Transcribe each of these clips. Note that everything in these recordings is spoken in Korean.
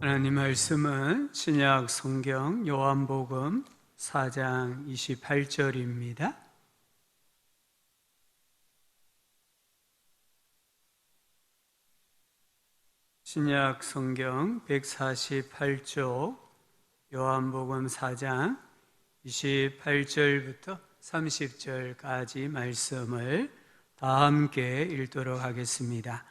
하나님 말씀은 신약 성경 요한복음 4장 28절입니다. 신약 성경 148쪽 요한복음 4장 28절부터 30절까지 말씀을 다 함께 읽도록 하겠습니다.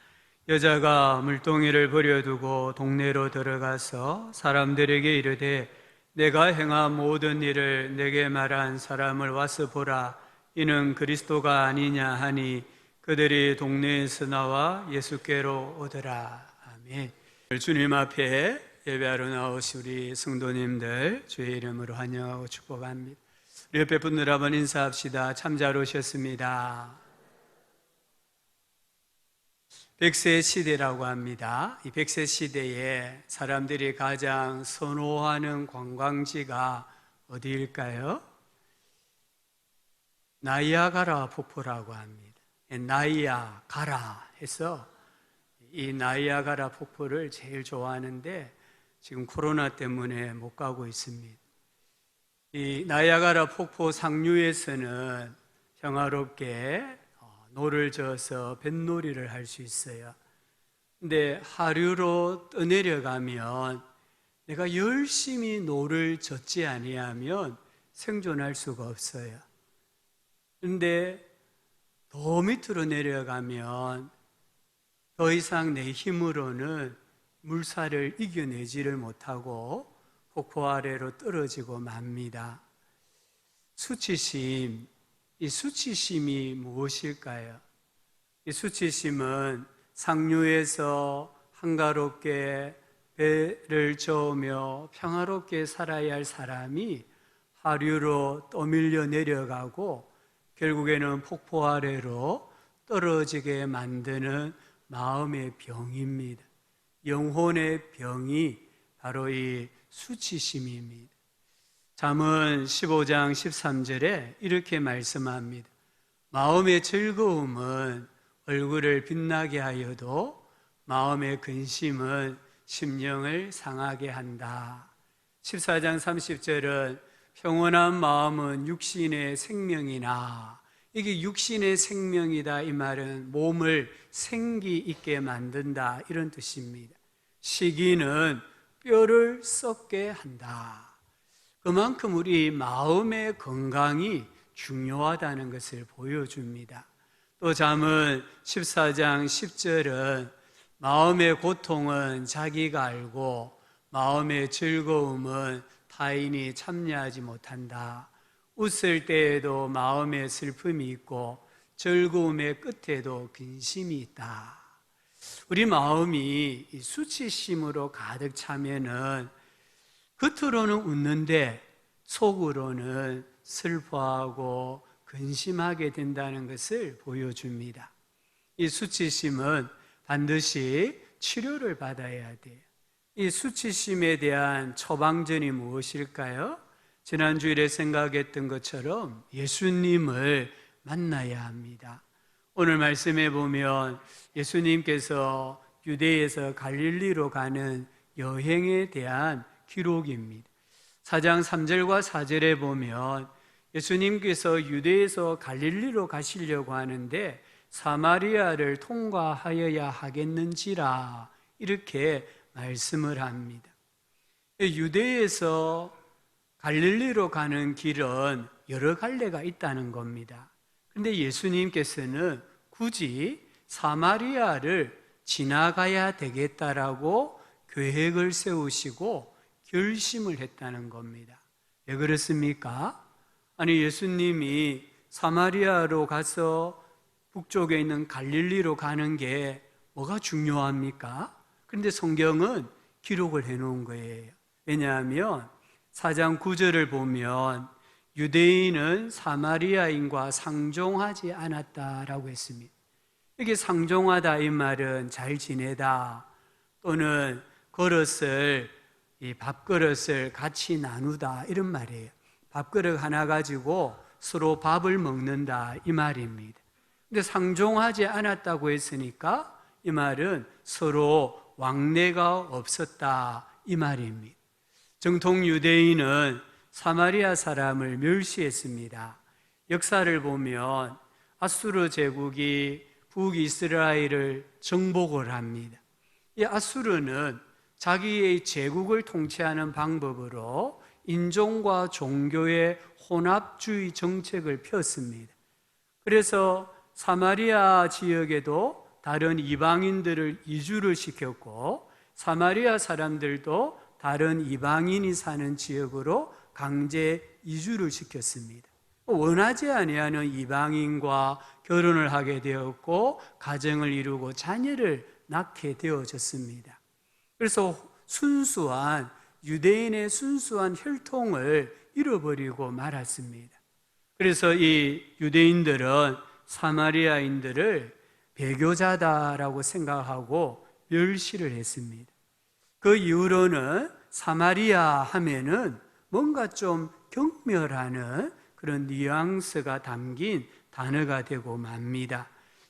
여자가 물동이를 버려두고 동네로 들어가서 사람들에게 이르되 내가 행한 모든 일을 내게 말한 사람을 와서 보라, 이는 그리스도가 아니냐 하니 그들이 동네에서 나와 예수께로 오더라. 아멘. 주님 앞에 예배하러 나오신 우리 성도님들 주의 이름으로 환영하고 축복합니다. 우리 옆에 분들 한번 인사합시다. 참 잘 오셨습니다. 100세 시대라고 합니다. 이 100세 시대에 사람들이 가장 선호하는 관광지가 어디일까요? 나이아가라 폭포라고 합니다. 나이아가라 해서 이 나이아가라 폭포를 제일 좋아하는데 지금 코로나 때문에 못 가고 있습니다. 이 나이아가라 폭포 상류에서는 평화롭게 노를 저어서 뱃놀이를 할 수 있어요. 근데 하류로 떠내려가면 내가 열심히 노를 젓지 아니하면 생존할 수가 없어요. 근데 더 밑으로 내려가면 더 이상 내 힘으로는 물살을 이겨내지를 못하고 폭포 아래로 떨어지고 맙니다. 수치심, 이 수치심이 무엇일까요? 이 수치심은 상류에서 한가롭게 배를 저으며 평화롭게 살아야 할 사람이 하류로 떠밀려 내려가고 결국에는 폭포 아래로 떨어지게 만드는 마음의 병입니다. 영혼의 병이 바로 이 수치심입니다. 잠언 15장 13절에 이렇게 말씀합니다. 마음의 즐거움은 얼굴을 빛나게 하여도 마음의 근심은 심령을 상하게 한다. 14장 30절은 평온한 마음은 육신의 생명이나, 이게 육신의 생명이다 이 말은 몸을 생기 있게 만든다 이런 뜻입니다. 시기는 뼈를 썩게 한다. 그만큼 우리 마음의 건강이 중요하다는 것을 보여줍니다. 또 잠언 14장 10절은 마음의 고통은 자기가 알고 마음의 즐거움은 타인이 참여하지 못한다. 웃을 때에도 마음의 슬픔이 있고 즐거움의 끝에도 근심이 있다. 우리 마음이 수치심으로 가득 차면은 겉으로는 웃는데 속으로는 슬퍼하고 근심하게 된다는 것을 보여줍니다. 이 수치심은 반드시 치료를 받아야 돼요. 이 수치심에 대한 처방전이 무엇일까요? 지난 주일에 생각했던 것처럼 예수님을 만나야 합니다. 오늘 말씀에 보면 예수님께서 유대에서 갈릴리로 가는 여행에 대한 기록입니다. 4장 3절과 4절에 보면 예수님께서 유대에서 갈릴리로 가시려고 하는데 사마리아를 통과하여야 하겠는지라 이렇게 말씀을 합니다. 유대에서 갈릴리로 가는 길은 여러 갈래가 있다는 겁니다. 그런데 예수님께서는 굳이 사마리아를 지나가야 되겠다라고 계획을 세우시고 결심을 했다는 겁니다. 왜 그렇습니까? 아니, 예수님이 사마리아로 가서 북쪽에 있는 갈릴리로 가는 게 뭐가 중요합니까? 그런데 성경은 기록을 해놓은 거예요. 왜냐하면 4장 9절을 보면 유대인은 사마리아인과 상종하지 않았다라고 했습니다. 이게 상종하다 이 말은 잘 지내다 또는 이 밥그릇을 같이 나누다 이런 말이에요. 밥그릇 하나 가지고 서로 밥을 먹는다 이 말입니다. 근데 상종하지 않았다고 했으니까 이 말은 서로 왕래가 없었다 이 말입니다. 정통 유대인은 사마리아 사람을 멸시했습니다. 역사를 보면 아수르 제국이 북이스라엘을 정복을 합니다. 이 아수르는 자기의 제국을 통치하는 방법으로 인종과 종교의 혼합주의 정책을 폈습니다. 그래서 사마리아 지역에도 다른 이방인들을 이주를 시켰고, 사마리아 사람들도 다른 이방인이 사는 지역으로 강제 이주를 시켰습니다. 원하지 아니하는 이방인과 결혼을 하게 되었고, 가정을 이루고 자녀를 낳게 되어졌습니다. 그래서 유대인의 순수한 혈통을 잃어버리고 말았습니다. 그래서 이 유대인들은 사마리아인들을 배교자다라고 생각하고 멸시를 했습니다. 그 이후로는 사마리아 하면은 뭔가 좀 경멸하는 그런 뉘앙스가 담긴 단어가 되고 맙니다.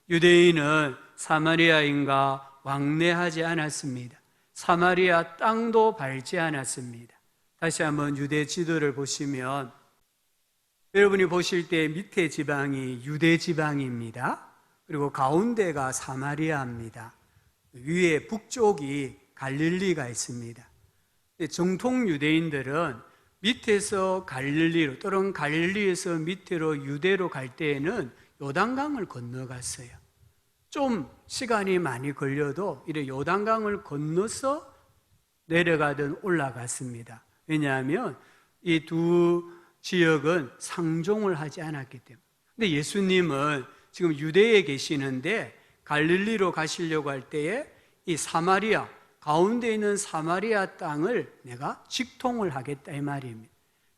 유대인은 사마리아인과 왕래하지 않았습니다. 사마리아 땅도 밟지 않았습니다. 다시 한번 유대 지도를 보시면, 여러분이 보실 때 밑에 지방이 유대 지방입니다. 그리고 가운데가 사마리아입니다. 위에 북쪽이 갈릴리가 있습니다. 정통 유대인들은 밑에서 갈릴리로, 또는 갈릴리에서 밑으로 유대로 갈 때에는 요단강을 건너갔어요. 좀 시간이 많이 걸려도 이래 요단강을 건너서 내려가든 올라갔습니다. 왜냐하면 이 두 지역은 상종을 하지 않았기 때문에. 근데 예수님은 지금 유대에 계시는데 갈릴리로 가시려고 할 때에 이 사마리아, 가운데 있는 사마리아 땅을 내가 직통을 하겠다 이 말입니다.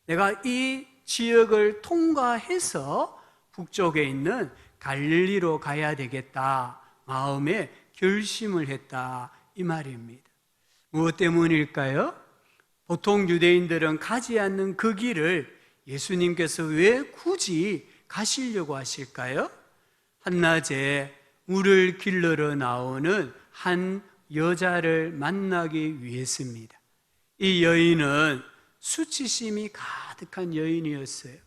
내가 이 지역을 통과해서 북쪽에 있는 갈릴리로 가야 되겠다 마음에 결심을 했다 이 말입니다. 무엇 때문일까요? 보통 유대인들은 가지 않는 그 길을 예수님께서 왜 굳이 가시려고 하실까요? 한낮에 물을 길러러 나오는 한 여자를 만나기 위해서입니다. 이 여인은 수치심이 가득한 여인이었어요.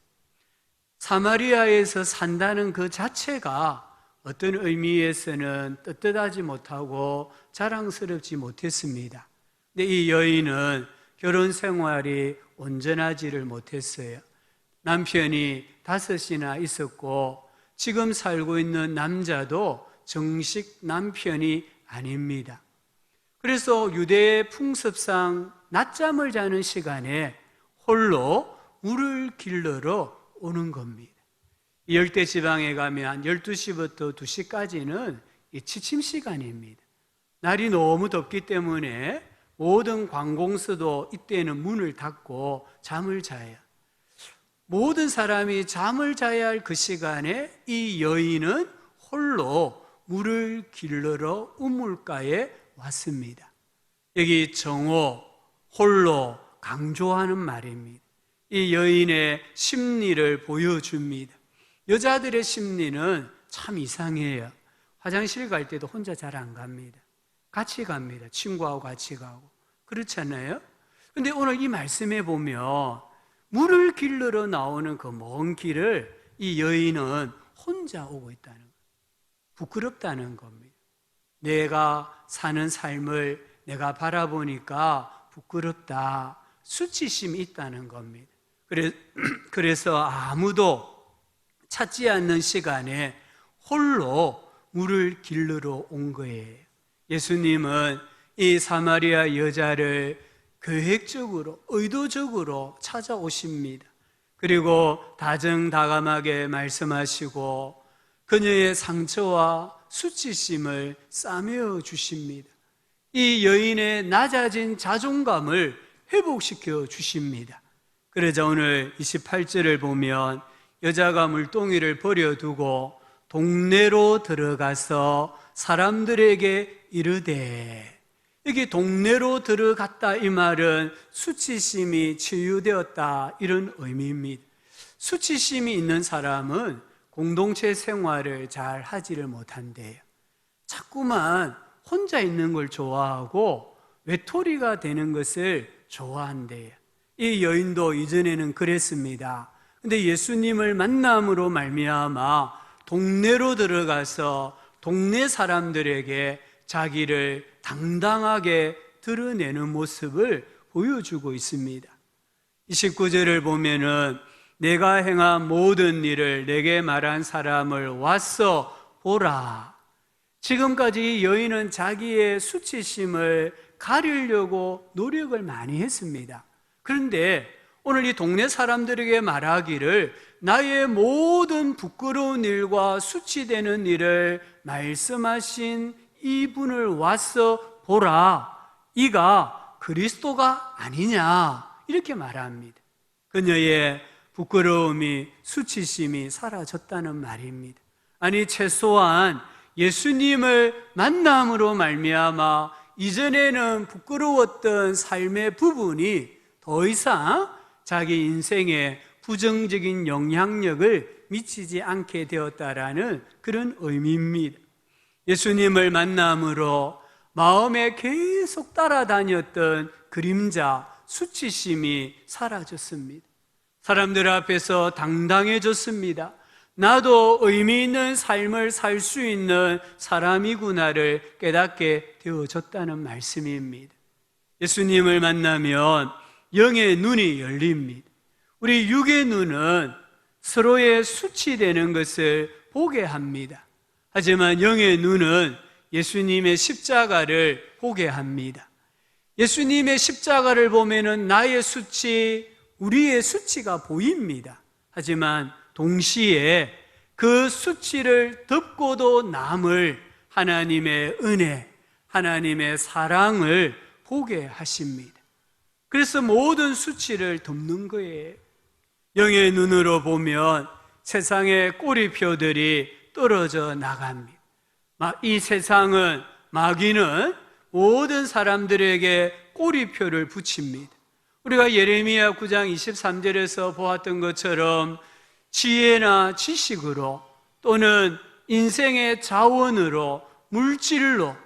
사마리아에서 산다는 그 자체가 어떤 의미에서는 떳떳하지 못하고 자랑스럽지 못했습니다. 근데 이 여인은 결혼 생활이 온전하지를 못했어요. 남편이 5이나 있었고 지금 살고 있는 남자도 정식 남편이 아닙니다. 그래서 유대의 풍습상 낮잠을 자는 시간에 홀로 물을 길러러 오는 겁니다. 열대 지방에 가면 12시부터 2시까지는 취침 시간입니다. 날이 너무 덥기 때문에 모든 관공서도 이때는 문을 닫고 잠을 자요. 모든 사람이 잠을 자야 할 그 시간에 이 여인은 홀로 물을 길러러 우물가에 왔습니다. 여기 정오, 홀로 강조하는 말입니다. 이 여인의 심리를 보여줍니다. 여자들의 심리는 참 이상해요. 화장실 갈 때도 혼자 잘 안 갑니다. 같이 갑니다. 친구하고 같이 가고. 그렇지 않나요? 근데 오늘 이 말씀에 보면 물을 길러러 나오는 그 먼 길을 이 여인은 혼자 오고 있다는 거예요. 부끄럽다는 겁니다. 내가 사는 삶을 내가 바라보니까 부끄럽다, 수치심이 있다는 겁니다. 그래서 아무도 찾지 않는 시간에 홀로 물을 길러러 온 거예요. 예수님은 이 사마리아 여자를 계획적으로, 의도적으로 찾아오십니다. 그리고 다정다감하게 말씀하시고 그녀의 상처와 수치심을 싸매어 주십니다. 이 여인의 낮아진 자존감을 회복시켜 주십니다. 그러자 오늘 28절을 보면 여자가 물동이를 버려두고 동네로 들어가서 사람들에게 이르되, 여기 동네로 들어갔다 이 말은 수치심이 치유되었다 이런 의미입니다. 수치심이 있는 사람은 공동체 생활을 잘 하지를 못한대요. 자꾸만 혼자 있는 걸 좋아하고 외톨이가 되는 것을 좋아한대요. 이 여인도 이전에는 그랬습니다. 근데 예수님을 만남으로 말미암아 동네로 들어가서 동네 사람들에게 자기를 당당하게 드러내는 모습을 보여주고 있습니다. 29절을 보면은 내가 행한 모든 일을 내게 말한 사람을 와서 보라. 지금까지 여인은 자기의 수치심을 가리려고 노력을 많이 했습니다. 그런데 오늘 이 동네 사람들에게 말하기를 나의 모든 부끄러운 일과 수치되는 일을 말씀하신 이분을 와서 보라. 이가 그리스도가 아니냐 이렇게 말합니다. 그녀의 부끄러움이 수치심이 사라졌다는 말입니다. 아니 최소한 예수님을 만남으로 말미암아 이전에는 부끄러웠던 삶의 부분이 더 이상 자기 인생에 부정적인 영향력을 미치지 않게 되었다라는 그런 의미입니다. 예수님을 만남으로 마음에 계속 따라다녔던 그림자, 수치심이 사라졌습니다. 사람들 앞에서 당당해졌습니다. 나도 의미 있는 삶을 살 수 있는 사람이구나를 깨닫게 되어졌다는 말씀입니다. 예수님을 만나면 영의 눈이 열립니다. 우리 육의 눈은 서로의 수치되는 것을 보게 합니다. 하지만 영의 눈은 예수님의 십자가를 보게 합니다. 예수님의 십자가를 보면은 나의 수치, 우리의 수치가 보입니다. 하지만 동시에 그 수치를 덮고도 남을 하나님의 은혜, 하나님의 사랑을 보게 하십니다. 그래서 모든 수치를 덮는 거예요. 영의 눈으로 보면 세상의 꼬리표들이 떨어져 나갑니다. 이 세상은, 마귀는 모든 사람들에게 꼬리표를 붙입니다. 우리가 예레미야 9장 23절에서 보았던 것처럼 지혜나 지식으로 또는 인생의 자원으로, 물질로,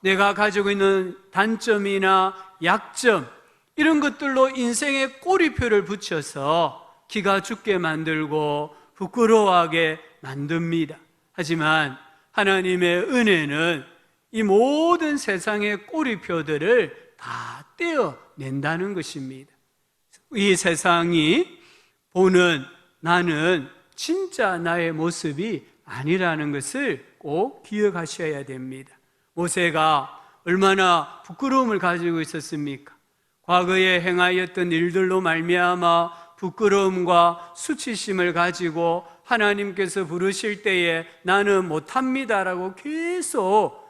내가 가지고 있는 단점이나 약점, 이런 것들로 인생의 꼬리표를 붙여서 기가 죽게 만들고 부끄러워하게 만듭니다. 하지만 하나님의 은혜는 이 모든 세상의 꼬리표들을 다 떼어낸다는 것입니다. 이 세상이 보는 나는 진짜 나의 모습이 아니라는 것을 꼭 기억하셔야 됩니다. 모세가 얼마나 부끄러움을 가지고 있었습니까? 과거에 행하였던 일들로 말미암아 부끄러움과 수치심을 가지고 하나님께서 부르실 때에 나는 못합니다라고 계속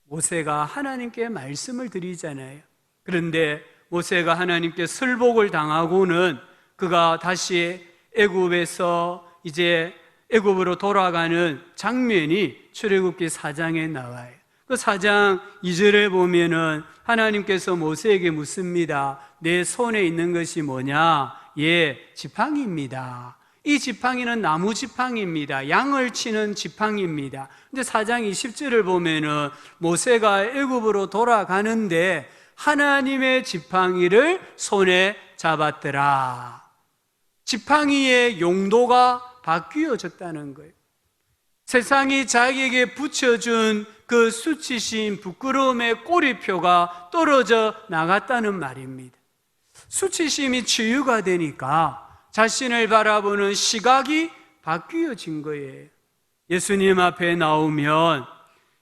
모세가 하나님께 말씀을 드리잖아요. 그런데 모세가 하나님께 설복을 당하고는 그가 다시 애굽에서 이제 애굽으로 돌아가는 장면이 출애굽기 4장에 나와요. 그 4장 2절에 보면은 하나님께서 모세에게 묻습니다. 내 손에 있는 것이 뭐냐? 예, 지팡이입니다. 이 지팡이는 나무 지팡이입니다. 양을 치는 지팡이입니다. 근데 4장 20절을 보면은 모세가 애굽으로 돌아가는데 하나님의 지팡이를 손에 잡았더라. 지팡이의 용도가 바뀌어졌다는 거예요. 세상이 자기에게 붙여준 그 수치심, 부끄러움의 꼬리표가 떨어져 나갔다는 말입니다. 수치심이 치유가 되니까 자신을 바라보는 시각이 바뀌어진 거예요. 예수님 앞에 나오면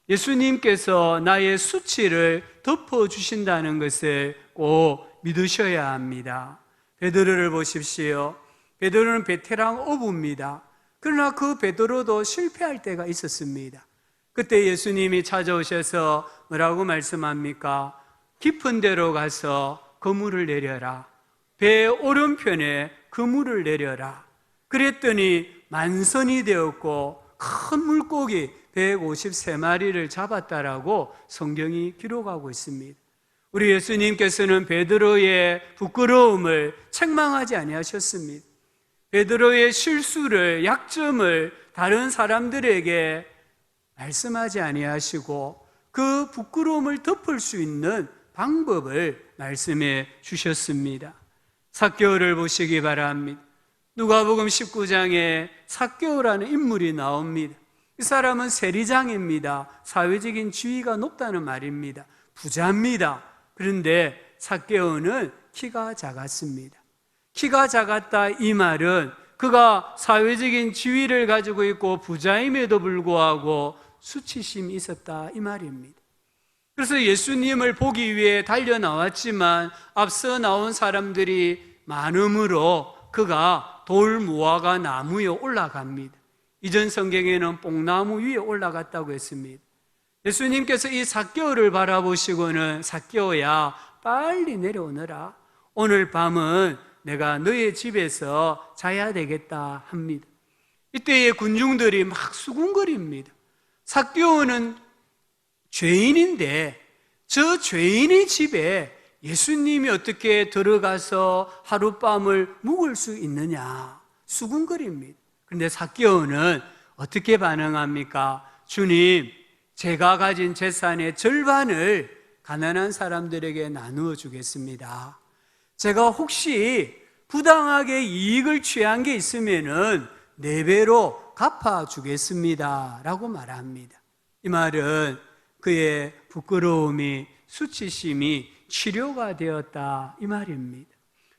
예수님께서 나의 수치를 덮어주신다는 것을 꼭 믿으셔야 합니다. 베드로를 보십시오. 베드로는 베테랑 어부입니다. 그러나 그 베드로도 실패할 때가 있었습니다. 그때 예수님이 찾아오셔서 뭐라고 말씀합니까? 깊은 데로 가서 그물을 내려라. 배 오른편에 그물을 내려라. 그랬더니 만선이 되었고 큰 물고기 153마리를 잡았다라고 성경이 기록하고 있습니다. 우리 예수님께서는 베드로의 부끄러움을 책망하지 아니하셨습니다. 베드로의 실수를, 약점을 다른 사람들에게 말씀하지 아니하시고 그 부끄러움을 덮을 수 있는 방법을 말씀해 주셨습니다. 삭개오를 보시기 바랍니다. 누가복음 19장에 삭개오라는 인물이 나옵니다. 이 사람은 세리장입니다. 사회적인 지위가 높다는 말입니다. 부자입니다. 그런데 삭개오는 키가 작았습니다. 키가 작았다 이 말은 그가 사회적인 지위를 가지고 있고 부자임에도 불구하고 수치심이 있었다 이 말입니다. 그래서 예수님을 보기 위해 달려나왔지만 앞서 나온 사람들이 많음으로 그가 돌 무화과 나무 위에 올라갑니다. 이전 성경에는 뽕나무 위에 올라갔다고 했습니다. 예수님께서 이 삭개오를 바라보시고는 삭개오야 빨리 내려오너라. 오늘 밤은 내가 너의 집에서 자야 되겠다 합니다. 이때의 군중들이 막 수군거립니다. 삭개오는 죄인인데 저 죄인의 집에 예수님이 어떻게 들어가서 하룻밤을 묵을 수 있느냐 수군거립니다. 그런데 삭개오는 어떻게 반응합니까? 주님, 제가 가진 재산의 절반을 가난한 사람들에게 나누어 주겠습니다. 제가 혹시 부당하게 이익을 취한 게 있으면은 4배로 갚아주겠습니다 라고 말합니다. 이 말은 그의 부끄러움이 수치심이 치료가 되었다 이 말입니다.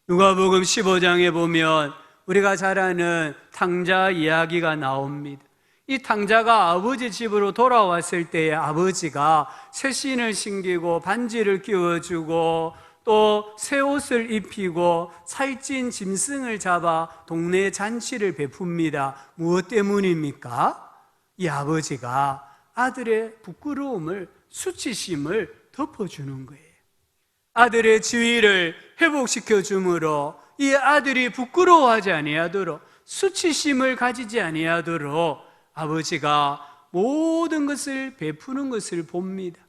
누가복음 15장에 보면 우리가 잘 아는 탕자 이야기가 나옵니다. 이 탕자가 아버지 집으로 돌아왔을 때에 아버지가 새 신을 신기고 반지를 끼워주고 또 새 옷을 입히고 살찐 짐승을 잡아 동네 잔치를 베풉니다. 무엇 때문입니까? 이 아버지가 아들의 부끄러움을, 수치심을 덮어주는 거예요. 아들의 지위를 회복시켜 주므로 이 아들이 부끄러워하지 아니하도록, 수치심을 가지지 아니하도록 아버지가 모든 것을 베푸는 것을 봅니다.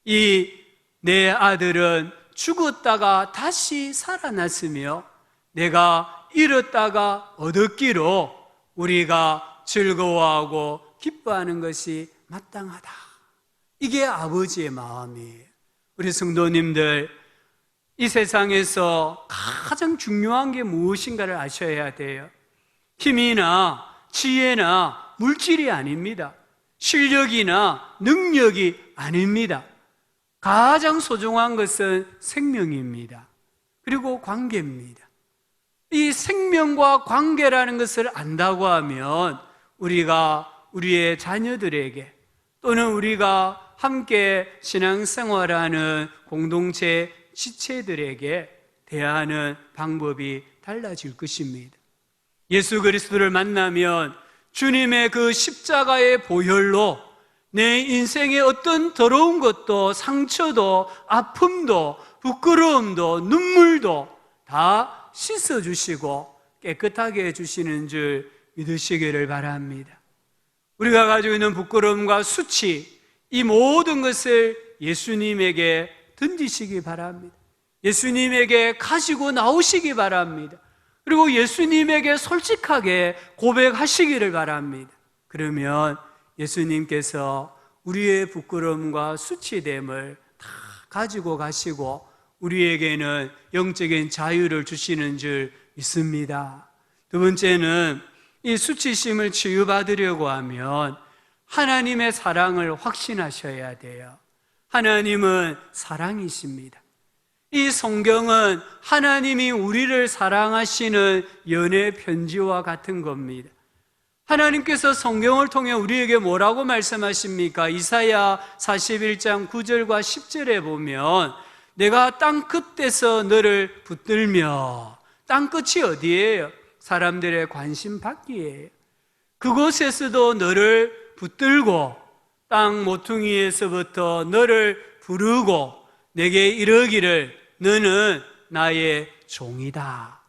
이 내 아들은 죽었다가 다시 살아났으며 내가 잃었다가 얻었기로 우리가 즐거워하고 기뻐하는 것이 마땅하다. 이게 아버지의 마음이에요. 우리 성도님들, 이 세상에서 가장 중요한 게 무엇인가를 아셔야 돼요. 힘이나 지혜나 물질이 아닙니다. 실력이나 능력이 아닙니다. 가장 소중한 것은 생명입니다. 그리고 관계입니다. 이 생명과 관계라는 것을 안다고 하면 우리가 우리의 자녀들에게 또는 우리가 함께 신앙생활하는 공동체 지체들에게 대하는 방법이 달라질 것입니다. 예수 그리스도를 만나면 주님의 그 십자가의 보혈로 내 인생의 어떤 더러운 것도 상처도 아픔도 부끄러움도 눈물도 다 씻어주시고 깨끗하게 해주시는 줄 믿으시기를 바랍니다. 우리가 가지고 있는 부끄러움과 수치, 이 모든 것을 예수님에게 던지시기 바랍니다. 예수님에게 가지고 나오시기 바랍니다. 그리고 예수님에게 솔직하게 고백하시기를 바랍니다. 그러면 예수님께서 우리의 부끄러움과 수치됨을 다 가지고 가시고 우리에게는 영적인 자유를 주시는 줄 믿습니다. 두 번째는 이 수치심을 치유받으려고 하면 하나님의 사랑을 확신하셔야 돼요. 하나님은 사랑이십니다. 이 성경은 하나님이 우리를 사랑하시는 연애 편지와 같은 겁니다. 하나님께서 성경을 통해 우리에게 뭐라고 말씀하십니까? 이사야 41장 9절과 10절에 보면 내가 땅끝에서 너를 붙들며, 땅끝이 어디예요? 사람들의 관심 받기예요. 그곳에서도 너를 붙들고 땅 모퉁이에서부터 너를 부르고 내게 이르기를 너는 나의 종이다.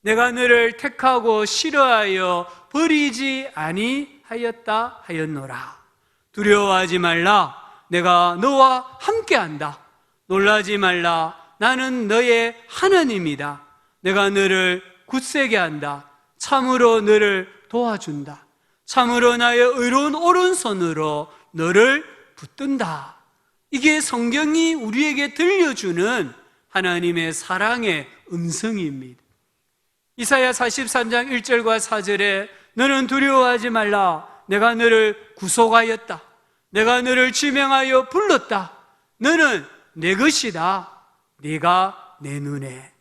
내가 너를 택하고 싫어하여 버리지 아니하였다 하였노라. 두려워하지 말라. 내가 너와 함께한다. 놀라지 말라. 나는 너의 하나님이다. 내가 너를 굳세게 한다. 참으로 너를 도와준다. 참으로 나의 의로운 오른손으로 너를 붙든다. 이게 성경이 우리에게 들려주는 하나님의 사랑의 음성입니다. 이사야 43장 1절과 4절에 너는 두려워하지 말라. 내가 너를 구속하였다. 내가 너를 지명하여 불렀다. 너는 내 것이다. 네가 내 눈에.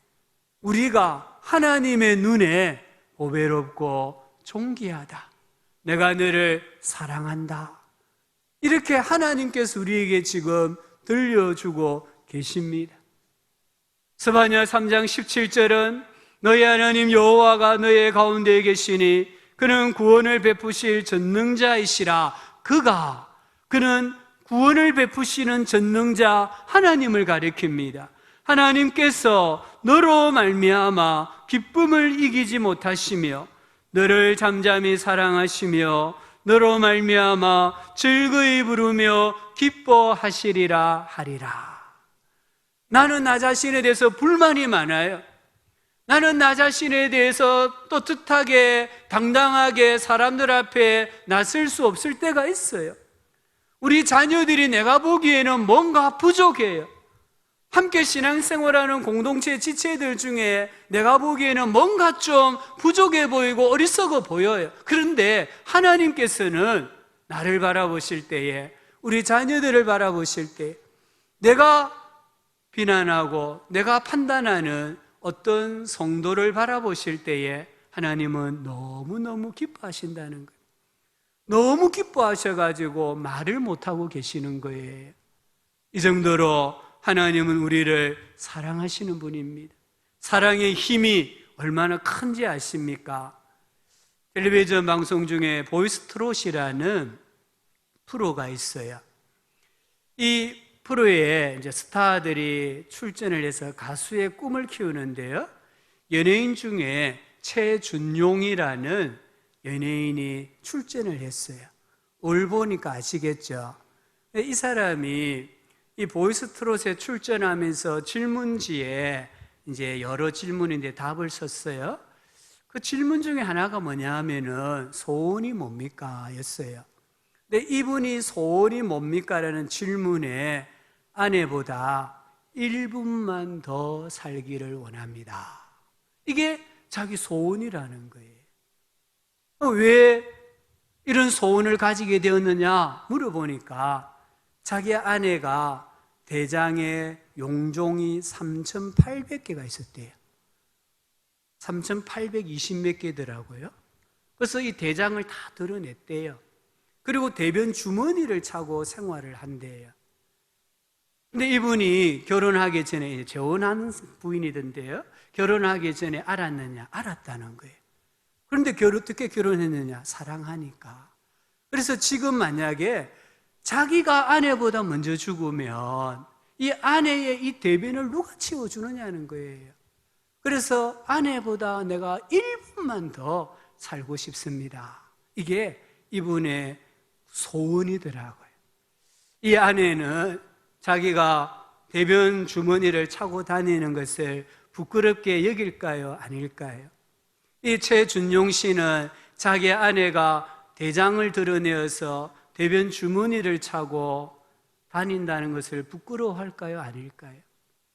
우리가 하나님의 눈에 보배롭고 존귀하다. 내가 너를 사랑한다. 이렇게 하나님께서 우리에게 지금 들려주고 계십니다. 스바냐 3장 17절은 너희 하나님 여호와가 너희 가운데에 계시니 그는 구원을 베푸실 전능자이시라. 그는 구원을 베푸시는 전능자 하나님을 가리킵니다. 하나님께서 너로 말미암아 기쁨을 이기지 못하시며 너를 잠잠히 사랑하시며 너로 말미암아 즐거이 부르며 기뻐하시리라 하리라. 나는 나 자신에 대해서 불만이 많아요. 나는 나 자신에 대해서 떳떳하게 당당하게 사람들 앞에 나설 수 없을 때가 있어요. 우리 자녀들이 내가 보기에는 뭔가 부족해요. 함께 신앙생활하는 공동체 지체들 중에 내가 보기에는 뭔가 좀 부족해 보이고 어리석어 보여요. 그런데 하나님께서는 나를 바라보실 때에, 우리 자녀들을 바라보실 때 내가 비난하고 내가 판단하는 어떤 성도를 바라보실 때에 하나님은 너무너무 기뻐하신다는 거예요. 너무 기뻐하셔가지고 말을 못하고 계시는 거예요. 이 정도로 하나님은 우리를 사랑하시는 분입니다. 사랑의 힘이 얼마나 큰지 아십니까? 텔레비전 방송 중에 보이스트롯이라는 프로가 있어요. 이 프로에 이제 스타들이 출전을 해서 가수의 꿈을 키우는데요. 연예인 중에 최준용이라는 연예인이 출전을 했어요. 올 보니까 아시겠죠? 이 사람이 이 보이스트롯에 출전하면서 질문지에 이제 여러 질문인데 답을 썼어요. 그 질문 중에 하나가 뭐냐 하면은 소원이 뭡니까? 였어요. 근데 이분이 소원이 뭡니까? 라는 질문에 아내보다 1분만 더 살기를 원합니다. 이게 자기 소원이라는 거예요. 왜 이런 소원을 가지게 되었느냐 물어보니까 자기 아내가 대장에 용종이 3,800개가 있었대요. 3,820몇 개더라고요. 그래서 이 대장을 다 드러냈대요. 그리고 대변 주머니를 차고 생활을 한대요. 근데 이분이 결혼하기 전에, 재혼하는 부인이던데요, 결혼하기 전에 알았느냐? 알았다는 거예요. 그런데 어떻게 결혼했느냐? 사랑하니까. 그래서 지금 만약에 자기가 아내보다 먼저 죽으면 이 아내의 이 대변을 누가 채워주느냐는 거예요. 그래서 아내보다 내가 1분만 더 살고 싶습니다. 이게 이분의 소원이더라고요. 이 아내는 자기가 대변 주머니를 차고 다니는 것을 부끄럽게 여길까요? 아닐까요? 이 최준용 씨는 자기 아내가 대장을 드러내어서 대변 주머니를 차고 다닌다는 것을 부끄러워할까요? 아닐까요?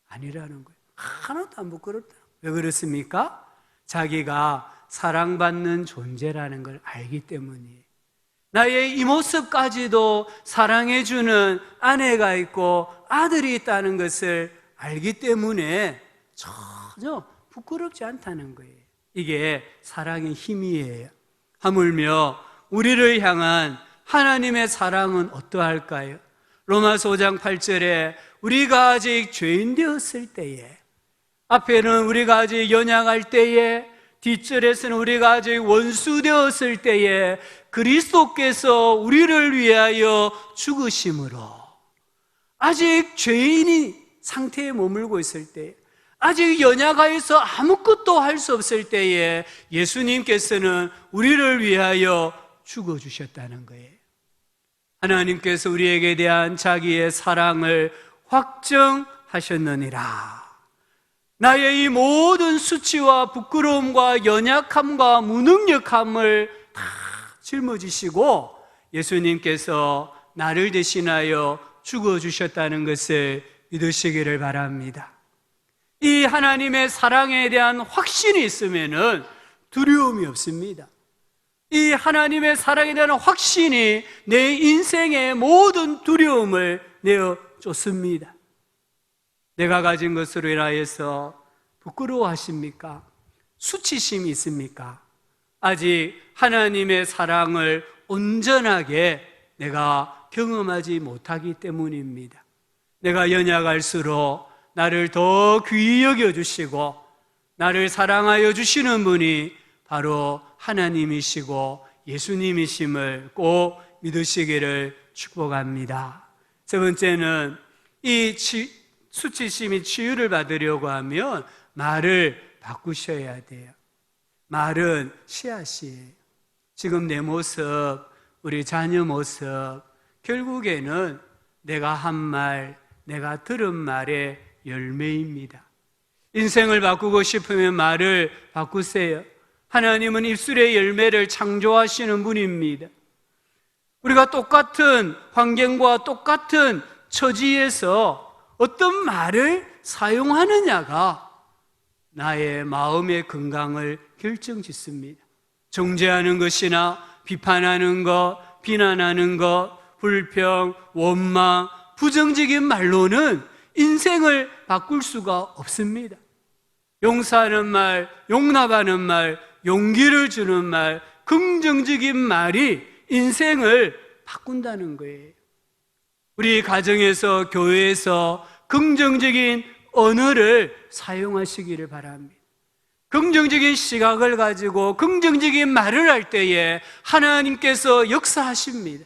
아니라는 거예요. 하나도 안 부끄럽다. 왜 그렇습니까? 자기가 사랑받는 존재라는 걸 알기 때문이에요. 나의 이 모습까지도 사랑해주는 아내가 있고 아들이 있다는 것을 알기 때문에 전혀 부끄럽지 않다는 거예요. 이게 사랑의 힘이에요. 하물며 우리를 향한 하나님의 사랑은 어떠할까요? 로마서 5장 8절에 우리가 아직 죄인 되었을 때에, 앞에는 우리가 아직 연약할 때에, 뒷절에서는 우리가 아직 원수 되었을 때에 그리스도께서 우리를 위하여 죽으심으로, 아직 죄인이 상태에 머물고 있을 때, 아직 연약하여서 아무것도 할 수 없을 때에 예수님께서는 우리를 위하여 죽어주셨다는 거예요. 하나님께서 우리에게 대한 자기의 사랑을 확정하셨느니라. 나의 이 모든 수치와 부끄러움과 연약함과 무능력함을 다 짊어지시고 예수님께서 나를 대신하여 죽어주셨다는 것을 믿으시기를 바랍니다. 이 하나님의 사랑에 대한 확신이 있으면은 두려움이 없습니다. 이 하나님의 사랑에 대한 확신이 내 인생의 모든 두려움을 내어 쫓습니다. 내가 가진 것으로 인하여서 부끄러워하십니까? 수치심이 있습니까? 아직 하나님의 사랑을 온전하게 내가 경험하지 못하기 때문입니다. 내가 연약할수록 나를 더 귀히 여겨주시고 나를 사랑하여 주시는 분이 바로 하나님이시고 예수님이심을 꼭 믿으시기를 축복합니다. 세 번째는 이 수치심이 치유를 받으려고 하면 말을 바꾸셔야 돼요. 말은 씨앗이에요. 지금 내 모습, 우리 자녀 모습, 결국에는 내가 한 말, 내가 들은 말의 열매입니다. 인생을 바꾸고 싶으면 말을 바꾸세요. 하나님은 입술의 열매를 창조하시는 분입니다. 우리가 똑같은 환경과 똑같은 처지에서 어떤 말을 사용하느냐가 나의 마음의 건강을 결정짓습니다. 정죄하는 것이나 비판하는 것, 비난하는 것, 불평, 원망, 부정적인 말로는 인생을 바꿀 수가 없습니다. 용서하는 말, 용납하는 말, 용기를 주는 말, 긍정적인 말이 인생을 바꾼다는 거예요. 우리 가정에서, 교회에서 긍정적인 언어를 사용하시기를 바랍니다. 긍정적인 시각을 가지고 긍정적인 말을 할 때에 하나님께서 역사하십니다.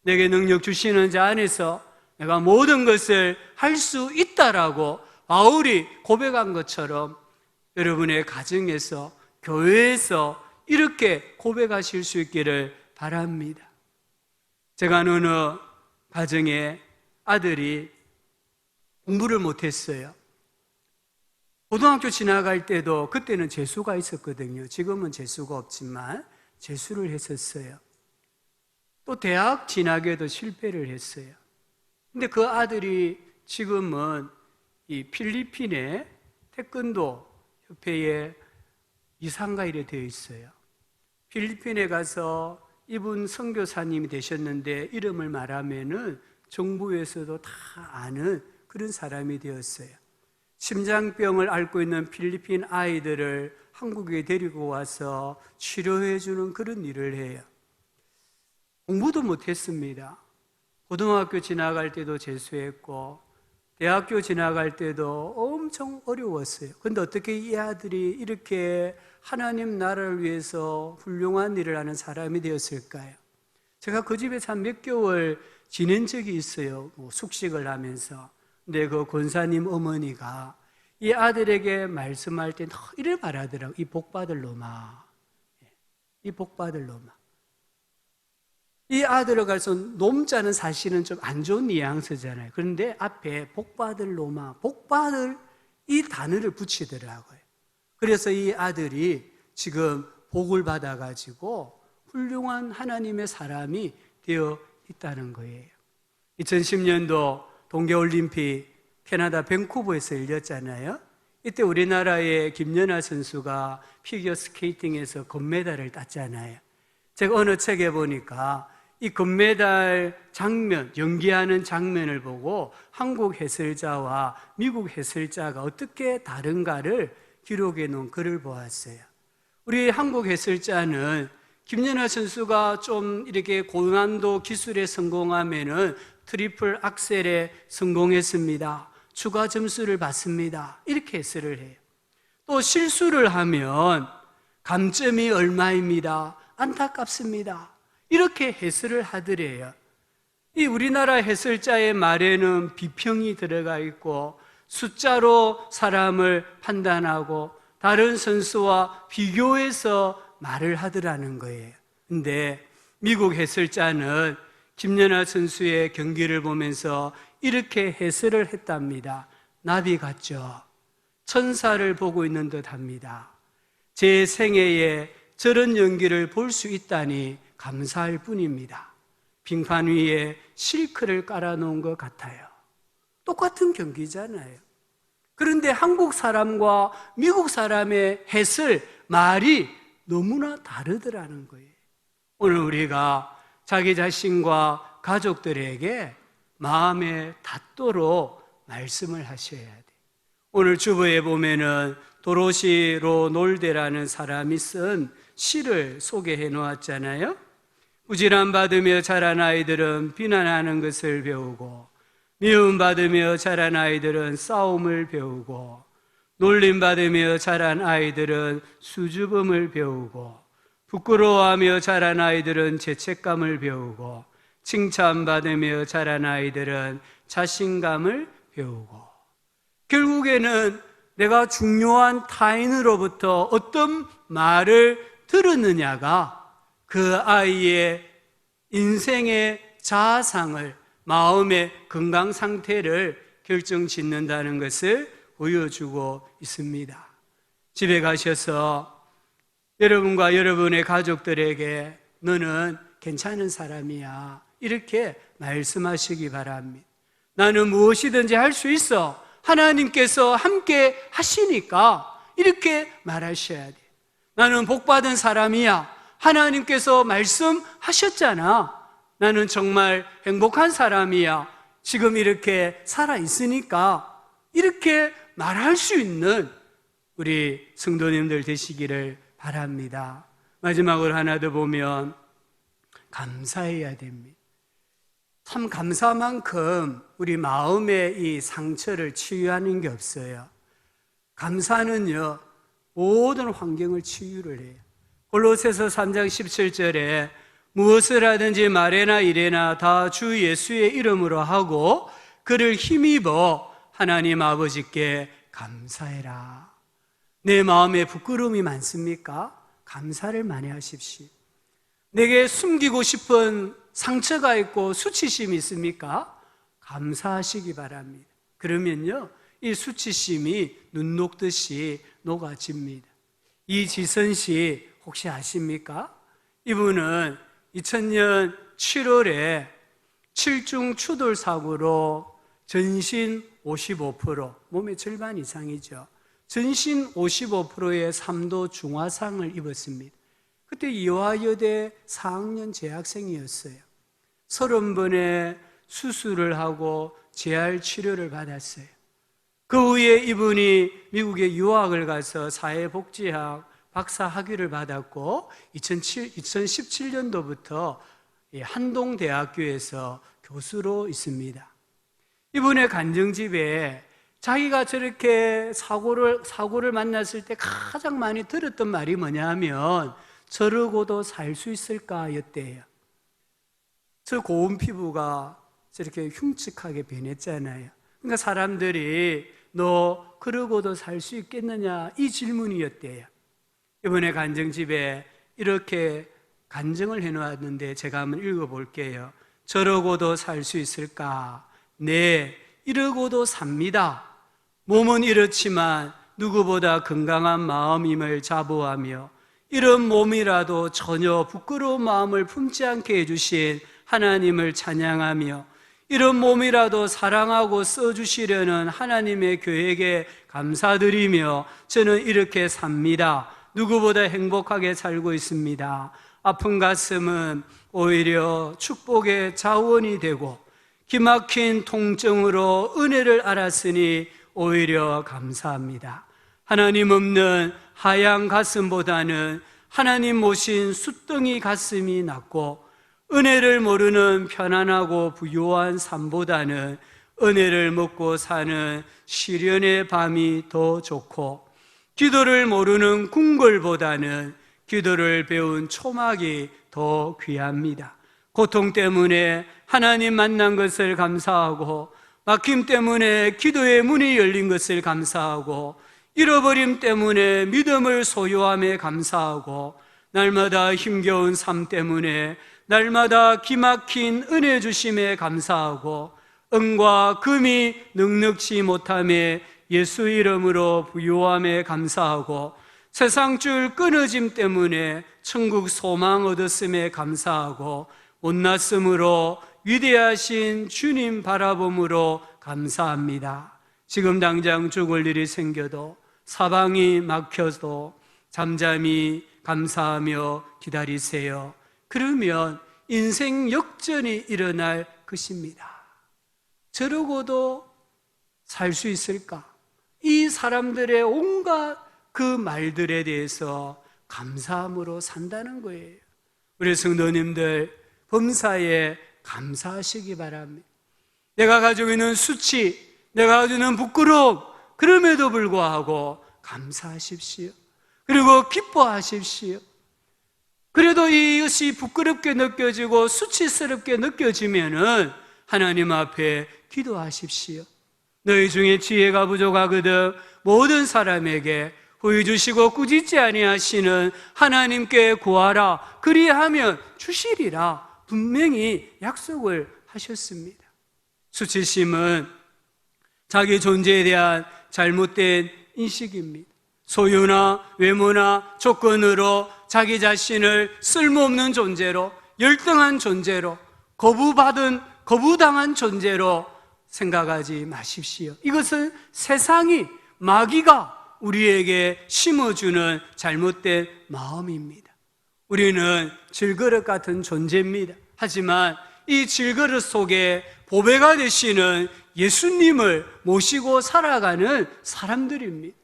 내게 능력 주시는 자 안에서 내가 모든 것을 할 수 있다라고 바울이 고백한 것처럼 여러분의 가정에서, 교회에서 이렇게 고백하실 수 있기를 바랍니다. 제가 어느 가정에 아들이 공부를 못했어요. 고등학교 지나갈 때도 그때는 재수가 있었거든요. 지금은 재수가 없지만 재수를 했었어요. 또 대학 진학에도 실패를 했어요. 근데 그 아들이 지금은 이 필리핀의 태권도 협회에 이사가 이래 되어 있어요. 필리핀에 가서 이분 선교사님이 되셨는데 이름을 말하면은 정부에서도 다 아는 그런 사람이 되었어요. 심장병을 앓고 있는 필리핀 아이들을 한국에 데리고 와서 치료해 주는 그런 일을 해요. 공부도 못했습니다. 고등학교 지나갈 때도 재수했고 대학교 지나갈 때도 엄청 어려웠어요. 그런데 어떻게 이 아들이 이렇게 하나님 나라를 위해서 훌륭한 일을 하는 사람이 되었을까요? 제가 그 집에서 한 몇 개월 지낸 적이 있어요. 숙식을 하면서. 근데 그 권사님 어머니가 이 아들에게 말씀할 때 이래 말하더라고요. 이 복받을 놈아. 이 복받을 놈아. 이 아들을 가서 놈자는 사실은 좀 안 좋은 뉘앙스잖아요. 그런데 앞에 복받을 놈아, 복받을 이 단어를 붙이더라고요. 그래서 이 아들이 지금 복을 받아가지고 훌륭한 하나님의 사람이 되어 있다는 거예요. 2010년도 동계올림픽 캐나다 밴쿠버에서 열렸잖아요. 이때 우리나라의 김연아 선수가 피겨스케이팅에서 금메달을 땄잖아요. 제가 어느 책에 보니까 이 금메달 장면, 연기하는 장면을 보고 한국 해설자와 미국 해설자가 어떻게 다른가를 기록해 놓은 글을 보았어요. 우리 한국 해설자는 김연아 선수가 좀 이렇게 고난도 기술에 성공하면은 트리플 악셀에 성공했습니다. 추가 점수를 받습니다. 이렇게 해설을 해요. 또 실수를 하면 감점이 얼마입니다. 안타깝습니다. 이렇게 해설을 하더래요. 이 우리나라 해설자의 말에는 비평이 들어가 있고 숫자로 사람을 판단하고 다른 선수와 비교해서 말을 하더라는 거예요. 근데 미국 해설자는 김연아 선수의 경기를 보면서 이렇게 해설을 했답니다. 나비 같죠? 천사를 보고 있는 듯 합니다. 제 생애에 저런 연기를 볼 수 있다니 감사할 뿐입니다. 빙판 위에 실크를 깔아놓은 것 같아요. 똑같은 경기잖아요. 그런데 한국 사람과 미국 사람의 말이 너무나 다르더라는 거예요. 오늘 우리가 자기 자신과 가족들에게 마음에 닿도록 말씀을 하셔야 돼요. 오늘 주보에 보면은 도로시 로놀데라는 사람이 쓴 시를 소개해 놓았잖아요. 부질함받으며 자란 아이들은 비난하는 것을 배우고, 미움받으며 자란 아이들은 싸움을 배우고, 놀림받으며 자란 아이들은 수줍음을 배우고, 부끄러워하며 자란 아이들은 죄책감을 배우고, 칭찬받으며 자란 아이들은 자신감을 배우고, 결국에는 내가 중요한 타인으로부터 어떤 말을 들었느냐가 그 아이의 인생의 자아상을, 마음의 건강 상태를 결정짓는다는 것을 보여주고 있습니다. 집에 가셔서 여러분과 여러분의 가족들에게 너는 괜찮은 사람이야, 이렇게 말씀하시기 바랍니다. 나는 무엇이든지 할 수 있어, 하나님께서 함께 하시니까, 이렇게 말하셔야 돼요. 나는 복받은 사람이야, 하나님께서 말씀하셨잖아. 나는 정말 행복한 사람이야, 지금 이렇게 살아있으니까, 이렇게 말할 수 있는 우리 성도님들 되시기를 바랍니다. 마지막으로 하나 더 보면 감사해야 됩니다. 참 감사만큼 우리 마음의 이 상처를 치유하는 게 없어요. 감사는요, 모든 환경을 치유를 해요. 골로새서 3장 17절에 무엇을 하든지 말에나 일에나 다 주 예수의 이름으로 하고 그를 힘입어 하나님 아버지께 감사해라. 내 마음에 부끄러움이 많습니까? 감사를 많이 하십시오. 내게 숨기고 싶은 상처가 있고 수치심이 있습니까? 감사하시기 바랍니다. 그러면요, 이 수치심이 눈 녹듯이 녹아집니다. 이지선 씨 혹시 아십니까? 이분은 2000년 7월에 7중 추돌 사고로 전신 55%, 몸의 절반 이상이죠. 전신 55%의 3도 중화상을 입었습니다. 그때 이화여대 4학년 재학생이었어요. 30번의 수술을 하고 재활 치료를 받았어요. 그 후에 이분이 미국에 유학을 가서 사회복지학 박사 학위를 받았고 2017년도부터 한동대학교에서 교수로 있습니다. 이분의 간증집에 자기가 저렇게 사고를 만났을 때 가장 많이 들었던 말이 뭐냐면 저러고도 살 수 있을까 였대요. 저 고운 피부가 저렇게 흉측하게 변했잖아요. 그러니까 사람들이 너 그러고도 살 수 있겠느냐, 이 질문이었대요. 이번에 간증집에 이렇게 간증을 해놓았는데 제가 한번 읽어볼게요. 저러고도 살 수 있을까? 네, 이러고도 삽니다. 몸은 이렇지만 누구보다 건강한 마음임을 자부하며 이런 몸이라도 전혀 부끄러운 마음을 품지 않게 해주신 하나님을 찬양하며 이런 몸이라도 사랑하고 써주시려는 하나님의 계획에 감사드리며 저는 이렇게 삽니다. 누구보다 행복하게 살고 있습니다. 아픈 가슴은 오히려 축복의 자원이 되고 기막힌 통증으로 은혜를 알았으니 오히려 감사합니다. 하나님 없는 하얀 가슴보다는 하나님 모신 숫덩이 가슴이 낫고 은혜를 모르는 편안하고 부유한 삶보다는 은혜를 먹고 사는 시련의 밤이 더 좋고 기도를 모르는 궁궐보다는 기도를 배운 초막이 더 귀합니다. 고통 때문에 하나님 만난 것을 감사하고 막힘 때문에 기도의 문이 열린 것을 감사하고 잃어버림 때문에 믿음을 소유함에 감사하고 날마다 힘겨운 삶 때문에 날마다 기막힌 은혜 주심에 감사하고 은과 금이 넉넉지 못함에 예수 이름으로 부요함에 감사하고 세상줄 끊어짐 때문에 천국 소망 얻었음에 감사하고 못났으므로 위대하신 주님 바라봄으로 감사합니다. 지금 당장 죽을 일이 생겨도 사방이 막혀도 잠잠히 감사하며 기다리세요. 그러면 인생 역전이 일어날 것입니다. 저러고도 살 수 있을까? 이 사람들의 온갖 그 말들에 대해서 감사함으로 산다는 거예요. 우리 성도님들 범사에 감사하시기 바랍니다. 내가 가지고 있는 수치, 내가 가지고 있는 부끄러움, 그럼에도 불구하고 감사하십시오. 그리고 기뻐하십시오. 그래도 이것이 부끄럽게 느껴지고 수치스럽게 느껴지면은 하나님 앞에 기도하십시오. 너희 중에 지혜가 부족하거든 모든 사람에게 후히 주시고 꾸짖지 아니하시는 하나님께 구하라. 그리하면 주시리라. 분명히 약속을 하셨습니다. 수치심은 자기 존재에 대한 잘못된 인식입니다. 소유나 외모나 조건으로 자기 자신을 쓸모없는 존재로, 열등한 존재로, 거부당한 존재로 생각하지 마십시오. 이것은 세상이, 마귀가 우리에게 심어주는 잘못된 마음입니다. 우리는 질그릇 같은 존재입니다. 하지만 이 질그릇 속에 보배가 되시는 예수님을 모시고 살아가는 사람들입니다.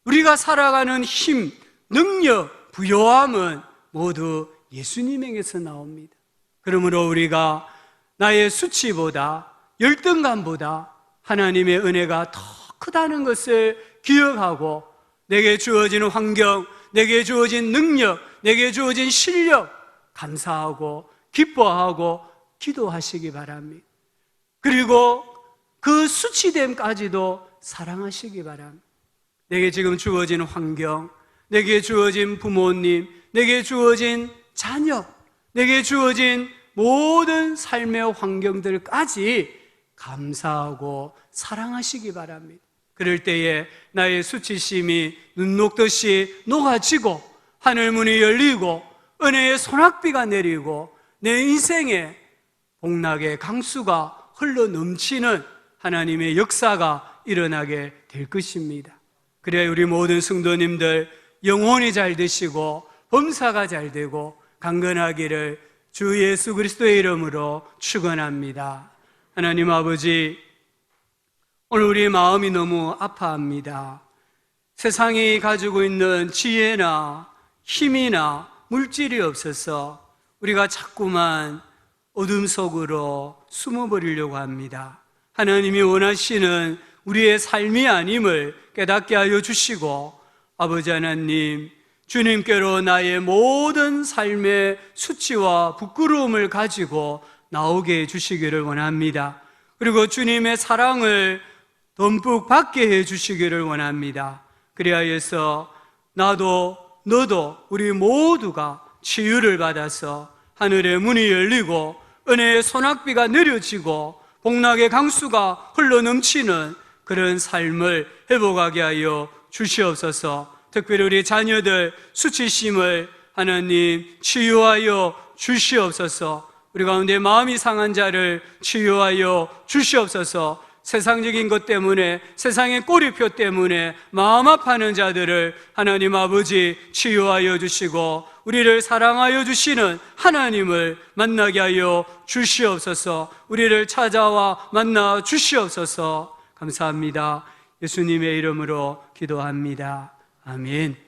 우리가 살아가는 힘, 능력, 부요함은 모두 예수님에게서 나옵니다. 그러므로 우리가 나의 수치보다, 열등감보다 하나님의 은혜가 더 크다는 것을 기억하고 내게 주어진 환경, 내게 주어진 능력, 내게 주어진 실력 감사하고 기뻐하고 기도하시기 바랍니다. 그리고 그 수치됨까지도 사랑하시기 바랍니다. 내게 지금 주어진 환경, 내게 주어진 부모님, 내게 주어진 자녀, 내게 주어진 모든 삶의 환경들까지 감사하고 사랑하시기 바랍니다. 그럴 때에 나의 수치심이 눈 녹듯이 녹아지고 하늘문이 열리고 은혜의 소낙비가 내리고 내 인생에 복락의 강수가 흘러 넘치는 하나님의 역사가 일어나게 될 것입니다. 그래야 우리 모든 성도님들 영혼이 잘 되시고 범사가 잘 되고 강건하기를 주 예수 그리스도의 이름으로 축원합니다. 하나님 아버지, 오늘 우리의 마음이 너무 아파합니다. 세상이 가지고 있는 지혜나 힘이나 물질이 없어서 우리가 자꾸만 어둠 속으로 숨어버리려고 합니다. 하나님이 원하시는 우리의 삶이 아님을 깨닫게 하여 주시고, 아버지 하나님, 주님께로 나의 모든 삶의 수치와 부끄러움을 가지고 나오게 해주시기를 원합니다. 그리고 주님의 사랑을 듬뿍 받게 해주시기를 원합니다. 그리하여서 나도 너도 우리 모두가 치유를 받아서 하늘의 문이 열리고 은혜의 소낙비가 내려지고 복락의 강수가 흘러넘치는 그런 삶을 회복하게 하여 주시옵소서. 특별히 우리 자녀들 수치심을 하나님 치유하여 주시옵소서. 우리 가운데 마음이 상한 자를 치유하여 주시옵소서. 세상적인 것 때문에, 세상의 꼬리표 때문에 마음 아파하는 자들을 하나님 아버지 치유하여 주시고 우리를 사랑하여 주시는 하나님을 만나게 하여 주시옵소서. 우리를 찾아와 만나 주시옵소서. 감사합니다. 예수님의 이름으로 기도합니다. 아멘.